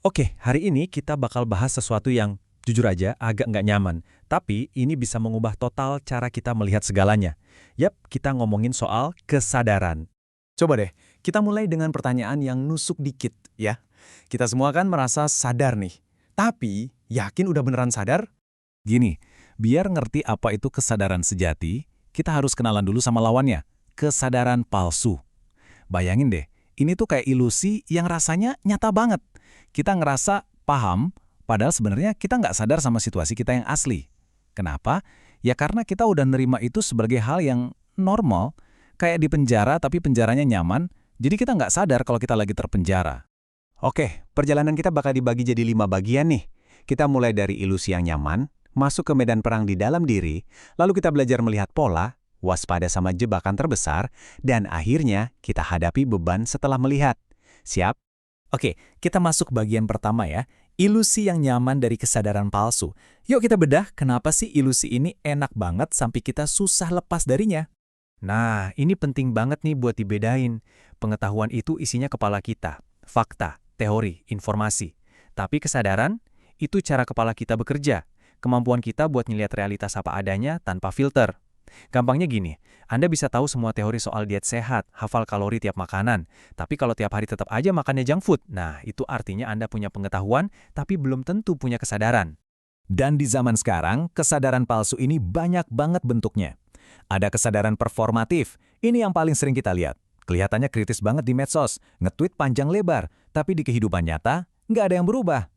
Oke, hari ini kita bakal bahas sesuatu yang jujur aja agak nggak nyaman. Tapi ini bisa mengubah total cara kita melihat segalanya. Yap, kita ngomongin soal kesadaran. Coba deh, kita mulai dengan pertanyaan yang nusuk dikit, ya. Kita semua kan merasa sadar nih. Tapi, yakin udah beneran sadar? Gini, biar ngerti apa itu kesadaran sejati, kita harus kenalan dulu sama lawannya, kesadaran palsu. Bayangin deh, ini tuh kayak ilusi yang rasanya nyata banget. Kita ngerasa paham, padahal sebenarnya kita nggak sadar sama situasi kita yang asli. Kenapa? Ya karena kita udah nerima itu sebagai hal yang normal, kayak di penjara tapi penjaranya nyaman, jadi kita nggak sadar kalau kita lagi terpenjara. Oke, perjalanan kita bakal dibagi jadi 5 bagian nih. Kita mulai dari ilusi yang nyaman, masuk ke medan perang di dalam diri, lalu kita belajar melihat pola, waspada sama jebakan terbesar, dan akhirnya kita hadapi beban setelah melihat. Siap? Oke, kita masuk bagian pertama ya. Ilusi yang nyaman dari kesadaran palsu. Yuk kita bedah kenapa sih ilusi ini enak banget sampai kita susah lepas darinya. Nah, ini penting banget nih buat dibedain. Pengetahuan itu isinya kepala kita. Fakta, teori, informasi. Tapi kesadaran, itu cara kepala kita bekerja. Kemampuan kita buat ngeliat realitas apa adanya tanpa filter. Gampangnya gini, Anda bisa tahu semua teori soal diet sehat, hafal kalori tiap makanan. Tapi kalau tiap hari tetap aja makannya junk food, nah itu artinya Anda punya pengetahuan, tapi belum tentu punya kesadaran. Dan di zaman sekarang, kesadaran palsu ini banyak banget bentuknya. Ada kesadaran performatif, ini yang paling sering kita lihat. Kelihatannya kritis banget di medsos, nge-tweet panjang lebar, tapi di kehidupan nyata, nggak ada yang berubah.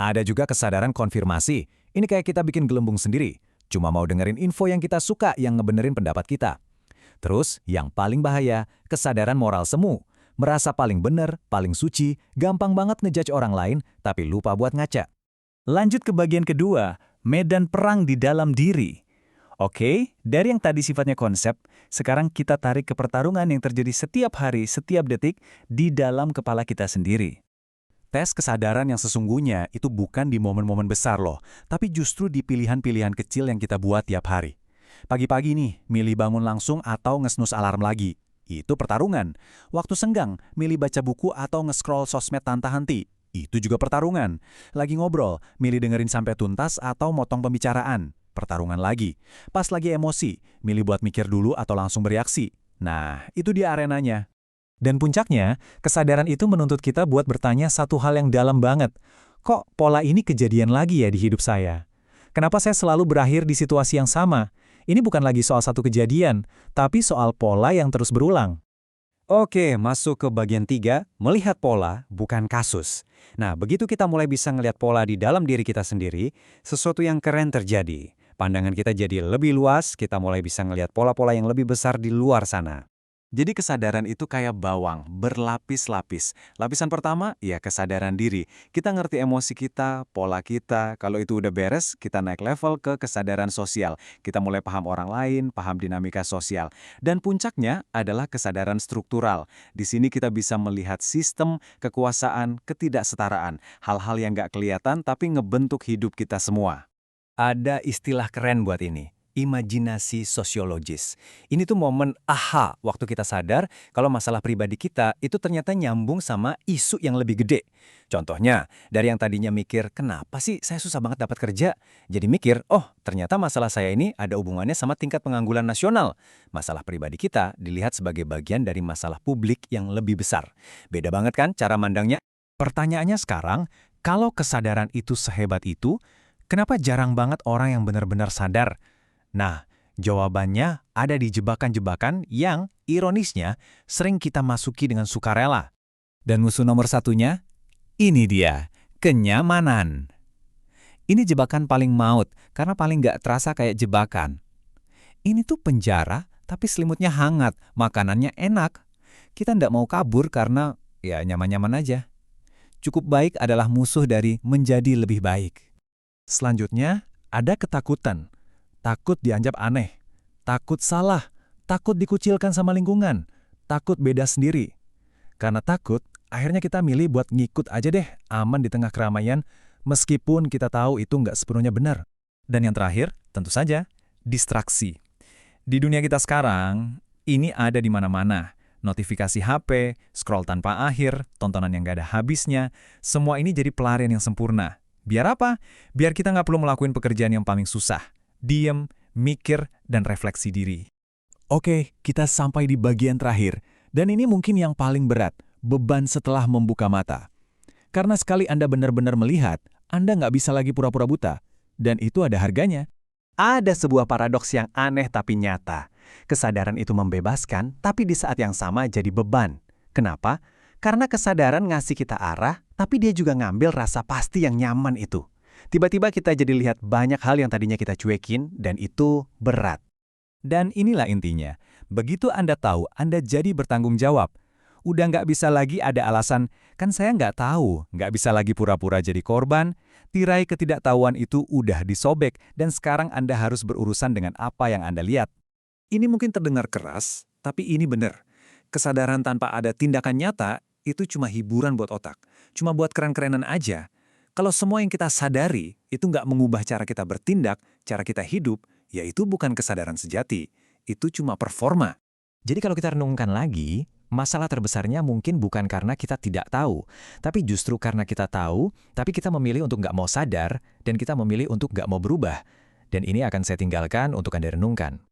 Ada juga kesadaran konfirmasi, ini kayak kita bikin gelembung sendiri. Cuma mau dengerin info yang kita suka yang ngebenerin pendapat kita. Terus, yang paling bahaya, kesadaran moral semu. Merasa paling bener, paling suci, gampang banget ngejudge orang lain, tapi lupa buat ngaca. Lanjut ke bagian kedua, medan perang di dalam diri. Oke, dari yang tadi sifatnya konsep, sekarang kita tarik ke pertarungan yang terjadi setiap hari, setiap detik, di dalam kepala kita sendiri. Tes kesadaran yang sesungguhnya itu bukan di momen-momen besar loh, tapi justru di pilihan-pilihan kecil yang kita buat tiap hari. Pagi-pagi nih, milih bangun langsung atau nge-snooze alarm lagi. Itu pertarungan. Waktu senggang, milih baca buku atau nge-scroll sosmed tanpa henti. Itu juga pertarungan. Lagi ngobrol, milih dengerin sampai tuntas atau motong pembicaraan. Pertarungan lagi. Pas lagi emosi, milih buat mikir dulu atau langsung bereaksi. Nah, itu dia arenanya. Dan puncaknya, kesadaran itu menuntut kita buat bertanya satu hal yang dalam banget. Kok pola ini kejadian lagi ya di hidup saya? Kenapa saya selalu berakhir di situasi yang sama? Ini bukan lagi soal satu kejadian, tapi soal pola yang terus berulang. Oke, masuk ke bagian 3, melihat pola, bukan kasus. Nah, begitu kita mulai bisa ngelihat pola di dalam diri kita sendiri, sesuatu yang keren terjadi. Pandangan kita jadi lebih luas, kita mulai bisa ngelihat pola-pola yang lebih besar di luar sana. Jadi kesadaran itu kayak bawang, berlapis-lapis. Lapisan pertama, ya kesadaran diri. Kita ngerti emosi kita, pola kita. Kalau itu udah beres, kita naik level ke kesadaran sosial. Kita mulai paham orang lain, paham dinamika sosial. Dan puncaknya adalah kesadaran struktural. Di sini kita bisa melihat sistem, kekuasaan, ketidaksetaraan. Hal-hal yang nggak kelihatan tapi ngebentuk hidup kita semua. Ada istilah keren buat ini. Imajinasi sosiologis. Ini tuh momen aha waktu kita sadar kalau masalah pribadi kita itu ternyata nyambung sama isu yang lebih gede. Contohnya, dari yang tadinya mikir, kenapa sih saya susah banget dapat kerja? Jadi mikir, oh ternyata masalah saya ini ada hubungannya sama tingkat pengangguran nasional. Masalah pribadi kita dilihat sebagai bagian dari masalah publik yang lebih besar. Beda banget kan cara mandangnya? Pertanyaannya sekarang, kalau kesadaran itu sehebat itu, kenapa jarang banget orang yang benar-benar sadar? Nah, jawabannya ada di jebakan-jebakan yang, ironisnya, sering kita masuki dengan sukarela. Dan musuh nomor satunya, ini dia, kenyamanan. Ini jebakan paling maut, karena paling nggak terasa kayak jebakan. Ini tuh penjara, tapi selimutnya hangat, makanannya enak. Kita nggak mau kabur karena, ya nyaman-nyaman aja. Cukup baik adalah musuh dari menjadi lebih baik. Selanjutnya, ada ketakutan. Takut dianggap aneh, takut salah, takut dikucilkan sama lingkungan, takut beda sendiri. Karena takut, akhirnya kita milih buat ngikut aja deh, aman di tengah keramaian, meskipun kita tahu itu nggak sepenuhnya benar. Dan yang terakhir, tentu saja, distraksi. Di dunia kita sekarang, ini ada di mana-mana. Notifikasi HP, scroll tanpa akhir, tontonan yang gak ada habisnya, semua ini jadi pelarian yang sempurna. Biar apa? Biar kita nggak perlu melakukan pekerjaan yang paling susah. Diem, mikir, dan refleksi diri. Oke, kita sampai di bagian terakhir. Dan ini mungkin yang paling berat, beban setelah membuka mata. Karena sekali Anda benar-benar melihat, Anda nggak bisa lagi pura-pura buta. Dan itu ada harganya. Ada sebuah paradoks yang aneh tapi nyata. Kesadaran itu membebaskan, tapi di saat yang sama jadi beban. Kenapa? Karena kesadaran ngasih kita arah, tapi dia juga ngambil rasa pasti yang nyaman itu. Tiba-tiba kita jadi lihat banyak hal yang tadinya kita cuekin, dan itu berat. Dan inilah intinya. Begitu Anda tahu, Anda jadi bertanggung jawab. Udah nggak bisa lagi ada alasan, kan saya nggak tahu, nggak bisa lagi pura-pura jadi korban. Tirai ketidaktahuan itu udah disobek, dan sekarang Anda harus berurusan dengan apa yang Anda lihat. Ini mungkin terdengar keras, tapi ini benar. Kesadaran tanpa ada tindakan nyata, itu cuma hiburan buat otak. Cuma buat keren-kerenan aja. Kalau semua yang kita sadari, itu nggak mengubah cara kita bertindak, cara kita hidup, ya itu bukan kesadaran sejati. Itu cuma performa. Jadi kalau kita renungkan lagi, masalah terbesarnya mungkin bukan karena kita tidak tahu, tapi justru karena kita tahu, tapi kita memilih untuk nggak mau sadar, dan kita memilih untuk nggak mau berubah. Dan ini akan saya tinggalkan untuk Anda renungkan.